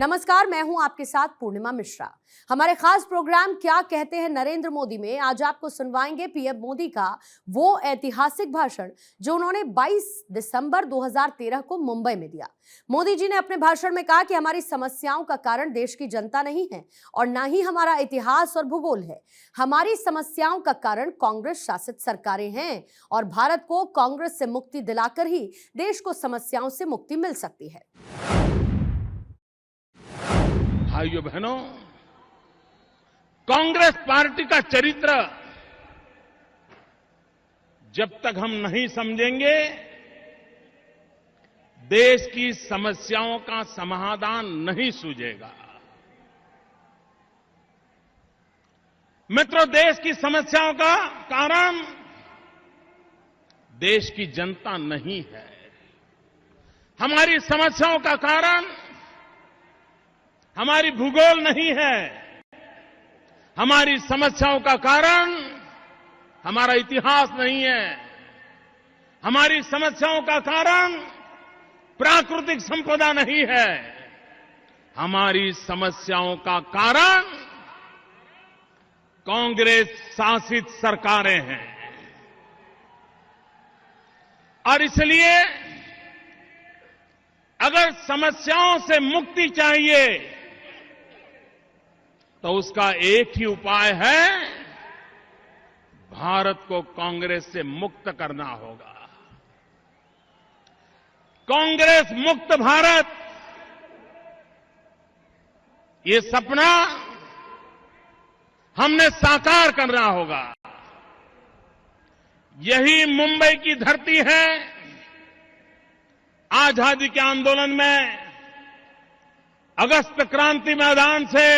नमस्कार, मैं हूं आपके साथ पूर्णिमा मिश्रा। हमारे खास प्रोग्राम क्या कहते हैं नरेंद्र मोदी में आज आपको सुनवाएंगे पीएम मोदी का वो ऐतिहासिक भाषण जो उन्होंने 22 दिसंबर 2013 को मुंबई में दिया। मोदी जी ने अपने भाषण में कहा कि हमारी समस्याओं का कारण देश की जनता नहीं है और ना ही हमारा इतिहास और भूगोल है। हमारी समस्याओं का कारण कांग्रेस शासित सरकारें हैं और भारत को कांग्रेस से मुक्ति दिलाकर ही देश को समस्याओं से मुक्ति मिल सकती है। भाइयों बहनों, कांग्रेस पार्टी का चरित्र जब तक हम नहीं समझेंगे, देश की समस्याओं का समाधान नहीं सूझेगा। मित्रों, देश की समस्याओं का कारण देश की जनता नहीं है। हमारी समस्याओं का कारण हमारी भूगोल नहीं है। हमारी समस्याओं का कारण हमारा इतिहास नहीं है। हमारी समस्याओं का कारण प्राकृतिक संपदा नहीं है। हमारी समस्याओं का कारण कांग्रेस शासित सरकारें हैं। और इसलिए अगर समस्याओं से मुक्ति चाहिए तो उसका एक ही उपाय है, भारत को कांग्रेस से मुक्त करना होगा। कांग्रेस मुक्त भारत, ये सपना हमने साकार करना होगा। यही मुंबई की धरती है। आजादी के आंदोलन में अगस्त क्रांति मैदान से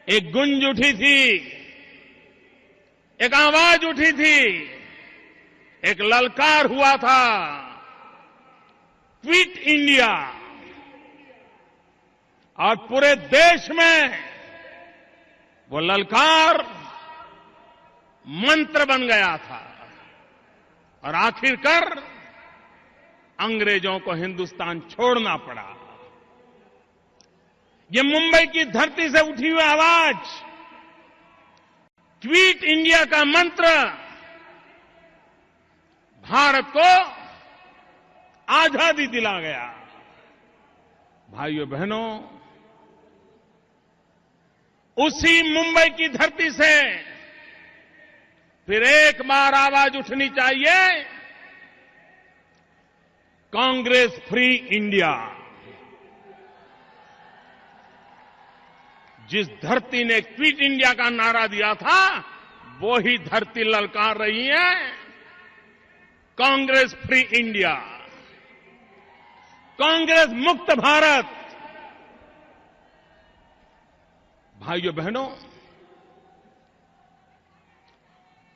एक गूंज उठी थी, एक आवाज उठी थी, एक ललकार हुआ था, क्विट इंडिया। और पूरे देश में वो ललकार मंत्र बन गया था और आखिरकार अंग्रेजों को हिंदुस्तान छोड़ना पड़ा। ये मुंबई की धरती से उठी हुई आवाज, क्विट इंडिया का मंत्र भारत को आजादी दिला गया। भाइयों बहनों, उसी मुंबई की धरती से फिर एक बार आवाज उठनी चाहिए, कांग्रेस फ्री इंडिया। जिस धरती ने क्विट इंडिया का नारा दिया था, वो ही धरती ललकार रही है, कांग्रेस फ्री इंडिया, कांग्रेस मुक्त भारत। भाइयों बहनों,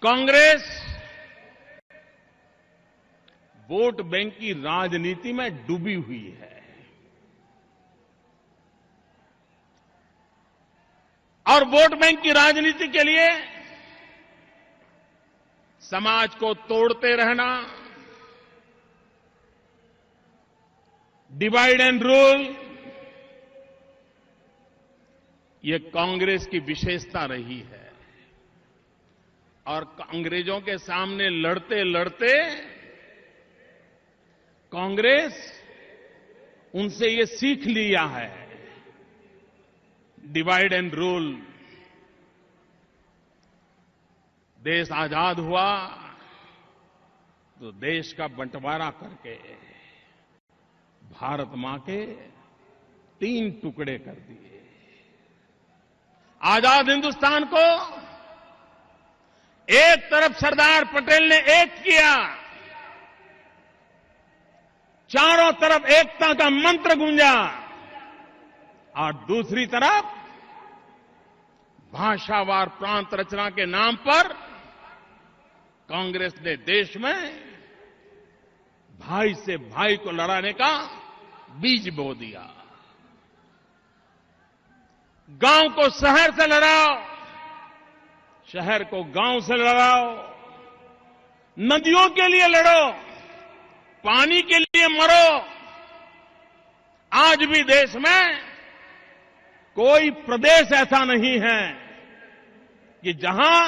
कांग्रेस वोट बैंक की राजनीति में डूबी हुई है और वोट बैंक की राजनीति के लिए समाज को तोड़ते रहना, डिवाइड एंड रूल, ये कांग्रेस की विशेषता रही है। और अंग्रेजों के सामने लड़ते लड़ते कांग्रेस उनसे ये सीख लिया है, डिवाइड एंड रूल। देश आजाद हुआ तो देश का बंटवारा करके भारत मां के 3 टुकड़े कर दिए। आजाद हिंदुस्तान को एक तरफ सरदार पटेल ने एक किया, चारों तरफ एकता का मंत्र गूंजा, और दूसरी तरफ भाषावार प्रांत रचना के नाम पर कांग्रेस ने देश में भाई से भाई को लड़ाने का बीज बो दिया। गांव को शहर से लड़ाओ, शहर को गांव से लड़ाओ, नदियों के लिए लड़ो, पानी के लिए मरो। आज भी देश में कोई प्रदेश ऐसा नहीं है कि जहां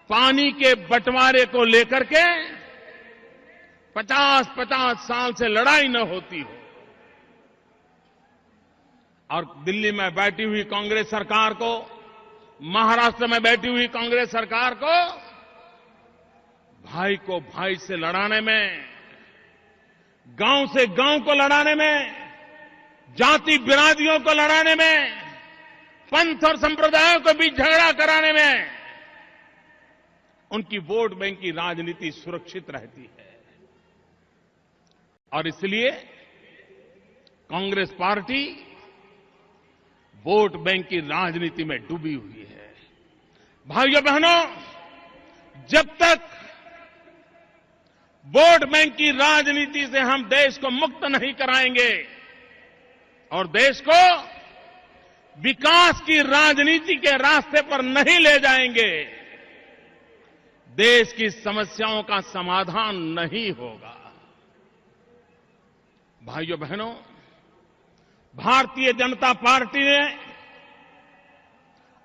पानी के बंटवारे को लेकर के 50-50 साल से लड़ाई न होती हो। और दिल्ली में बैठी हुई कांग्रेस सरकार को, महाराष्ट्र में बैठी हुई कांग्रेस सरकार को भाई को भाई से लड़ाने में, गांव से गांव को लड़ाने में, जाति बिरादियों को लड़ाने में, पंथ और संप्रदायों के बीच झगड़ा कराने में उनकी वोट बैंक की राजनीति सुरक्षित रहती है। और इसलिए कांग्रेस पार्टी वोट बैंक की राजनीति में डूबी हुई है। भाइयों बहनों, जब तक वोट बैंक की राजनीति से हम देश को मुक्त नहीं कराएंगे और देश को विकास की राजनीति के रास्ते पर नहीं ले जाएंगे, देश की समस्याओं का समाधान नहीं होगा। भाइयों बहनों, भारतीय जनता पार्टी ने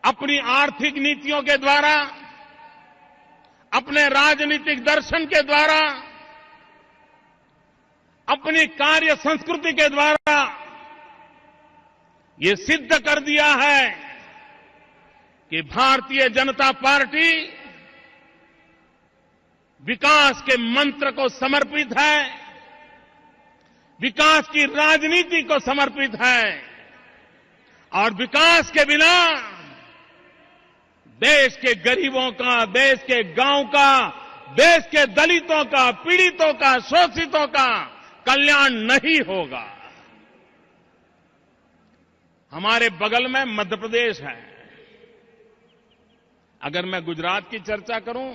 अपनी आर्थिक नीतियों के द्वारा, अपने राजनीतिक दर्शन के द्वारा, अपनी कार्य संस्कृति के द्वारा ये सिद्ध कर दिया है कि भारतीय जनता पार्टी विकास के मंत्र को समर्पित है, विकास की राजनीति को समर्पित है। और विकास के बिना देश के गरीबों का, देश के गांव का, देश के दलितों का, पीड़ितों का, शोषितों का कल्याण नहीं होगा। हमारे बगल में मध्य प्रदेश है। अगर मैं गुजरात की चर्चा करूं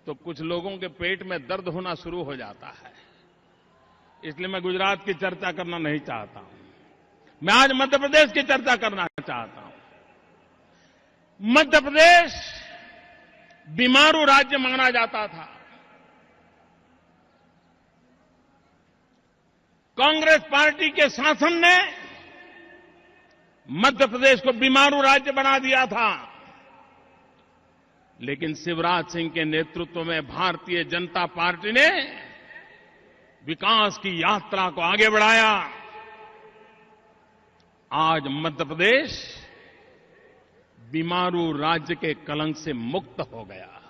तो कुछ लोगों के पेट में दर्द होना शुरू हो जाता है, इसलिए मैं गुजरात की चर्चा करना नहीं चाहता हूं। मैं आज मध्य प्रदेश की चर्चा करना चाहता हूं। मध्य प्रदेश बीमारू राज्य माना जाता था। कांग्रेस पार्टी के शासन ने मध्य प्रदेश को बीमारू राज्य बना दिया था, लेकिन शिवराज सिंह के नेतृत्व में भारतीय जनता पार्टी ने विकास की यात्रा को आगे बढ़ाया। आज मध्य प्रदेश बीमारू राज्य के कलंक से मुक्त हो गया।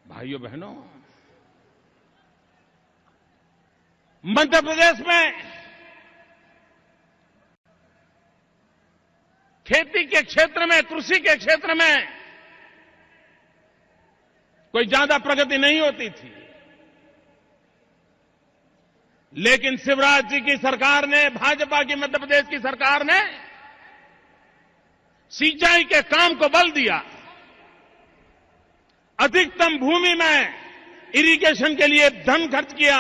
भाइयों बहनों, मध्य प्रदेश में खेती के क्षेत्र में, कृषि के क्षेत्र में कोई ज्यादा प्रगति नहीं होती थी, लेकिन शिवराज जी की सरकार ने, भाजपा की मध्य प्रदेश की सरकार ने सिंचाई के काम को बल दिया। अधिकतम भूमि में इरिगेशन के लिए धन खर्च किया।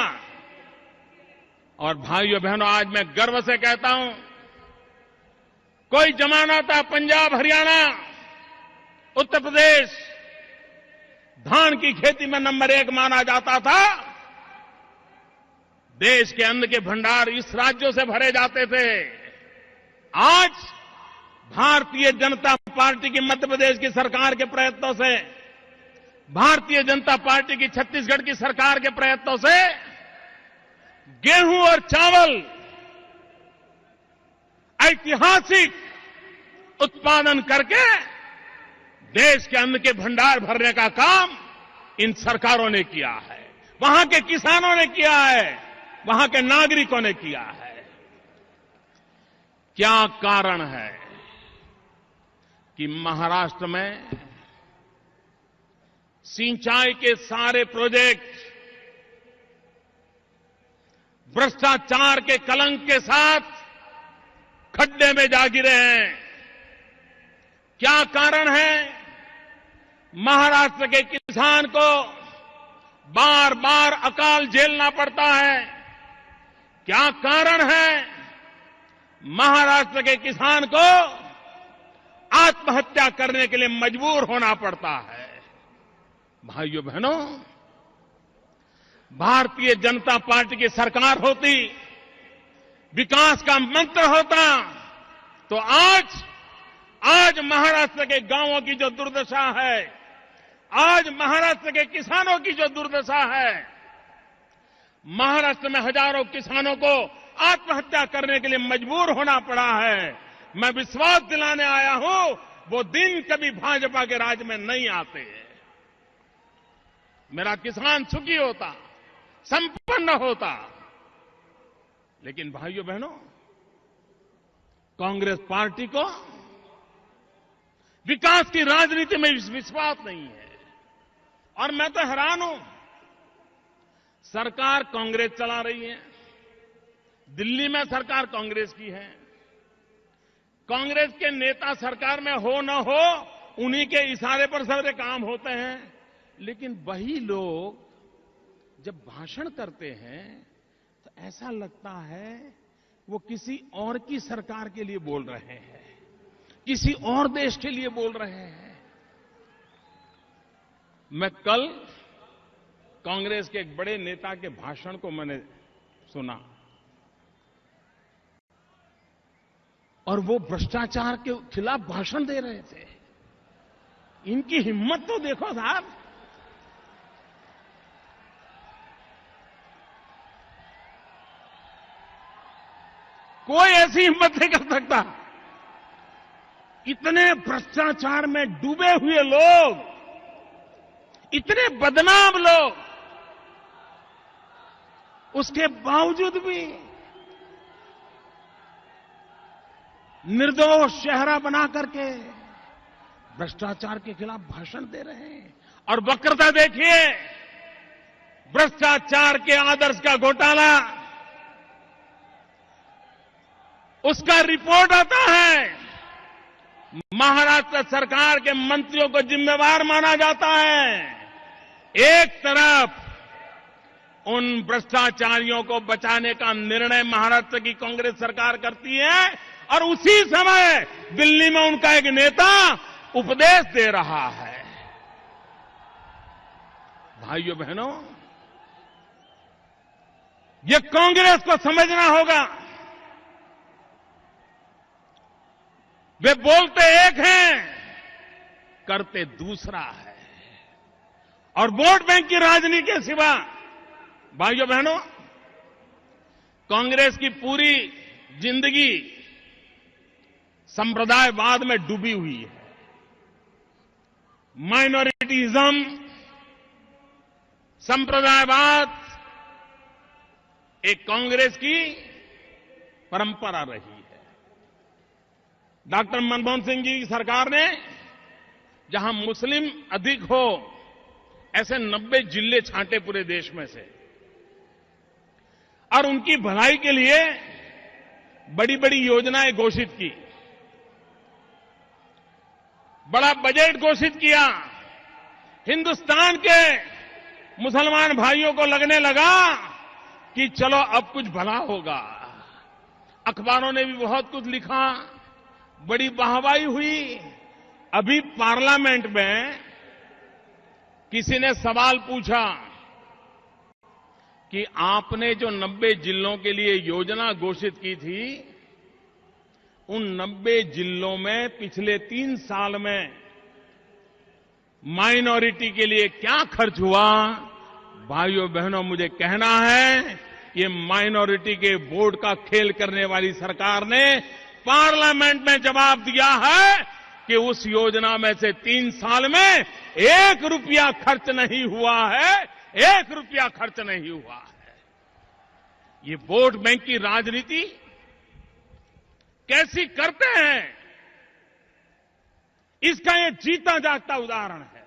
और भाइयों बहनों, आज मैं गर्व से कहता हूं, कोई जमाना था पंजाब, हरियाणा, उत्तर प्रदेश धान की खेती में नंबर 1 माना जाता था। देश के अन्न के भंडार इस राज्यों से भरे जाते थे। आज भारतीय जनता पार्टी की मध्य प्रदेश की सरकार के प्रयत्नों से, भारतीय जनता पार्टी की छत्तीसगढ़ की सरकार के प्रयत्नों से गेहूं और चावल ऐतिहासिक उत्पादन करके देश के अन्न के भंडार भरने का काम इन सरकारों ने किया है, वहां के किसानों ने किया है, वहां के नागरिकों ने किया है। क्या कारण है कि महाराष्ट्र में सिंचाई के सारे प्रोजेक्ट भ्रष्टाचार के कलंक के साथ खड्डे में जा गिरे हैं? क्या कारण है महाराष्ट्र के किसान को बार बार अकाल झेलना पड़ता है? क्या कारण है महाराष्ट्र के किसान को आत्महत्या करने के लिए मजबूर होना पड़ता है? भाइयों बहनों, भारतीय जनता पार्टी की सरकार होती, विकास का मंत्र होता तो आज महाराष्ट्र के गांवों की जो दुर्दशा है, आज महाराष्ट्र के किसानों की जो दुर्दशा है, महाराष्ट्र में हजारों किसानों को आत्महत्या करने के लिए मजबूर होना पड़ा है, मैं विश्वास दिलाने आया हूं वो दिन कभी भाजपा के राज में नहीं आते। मेरा किसान सुखी होता, संपन्न होता। लेकिन भाइयों बहनों, कांग्रेस पार्टी को विकास की राजनीति में विश्वास नहीं है। और मैं तो हैरान हूं, सरकार कांग्रेस चला रही है, दिल्ली में सरकार कांग्रेस की है, कांग्रेस के नेता सरकार में हो न हो उन्हीं के इशारे पर सारे काम होते हैं। लेकिन वही लोग जब भाषण करते हैं तो ऐसा लगता है वो किसी और की सरकार के लिए बोल रहे हैं, किसी और देश के लिए बोल रहे हैं। मैं कल कांग्रेस के एक बड़े नेता के भाषण को मैंने सुना और वो भ्रष्टाचार के खिलाफ भाषण दे रहे थे। इनकी हिम्मत तो देखो साहब। कोई ऐसी हिम्मत नहीं कर सकता। इतने भ्रष्टाचार में डूबे हुए लोग, इतने बदनाम लोग, उसके बावजूद भी निर्दोष चेहरा बना करके भ्रष्टाचार के खिलाफ भाषण दे रहे हैं। और वक्रता देखिए, भ्रष्टाचार के आदर्श का घोटाला, उसका रिपोर्ट आता है, महाराष्ट्र सरकार के मंत्रियों को जिम्मेवार माना जाता है। एक तरफ उन भ्रष्टाचारियों को बचाने का निर्णय महाराष्ट्र की कांग्रेस सरकार करती है और उसी समय दिल्ली में उनका एक नेता उपदेश दे रहा है। भाइयों बहनों, ये कांग्रेस को समझना होगा। वे बोलते एक हैं, करते दूसरा है। और वोट बैंक की राजनीति के सिवा भाइयों बहनों, कांग्रेस की पूरी जिंदगी संप्रदायवाद में डूबी हुई है। माइनॉरिटीज्म, संप्रदायवाद एक कांग्रेस की परंपरा रही है। डॉक्टर मनमोहन सिंह जी की सरकार ने जहां मुस्लिम अधिक हो ऐसे 90 जिले छांटे पूरे देश में से, और उनकी भलाई के लिए बड़ी बड़ी योजनाएं घोषित की, बड़ा बजट घोषित किया। हिंदुस्तान के मुसलमान भाइयों को लगने लगा कि चलो अब कुछ भला होगा। अखबारों ने भी बहुत कुछ लिखा, बड़ी वाहवाही हुई। अभी पार्लियामेंट में किसी ने सवाल पूछा कि आपने जो 90 जिलों के लिए योजना घोषित की थी, उन 90 जिलों में पिछले 3 साल में माइनॉरिटी के लिए क्या खर्च हुआ? भाइयों बहनों, मुझे कहना है, ये माइनॉरिटी के वोट का खेल करने वाली सरकार ने पार्लियामेंट में जवाब दिया है कि उस योजना में से 3 साल में 1 रुपया खर्च नहीं हुआ है, 1 रुपया खर्च नहीं हुआ है। ये वोट बैंक की राजनीति कैसी करते हैं, इसका ये जीता जागता उदाहरण है।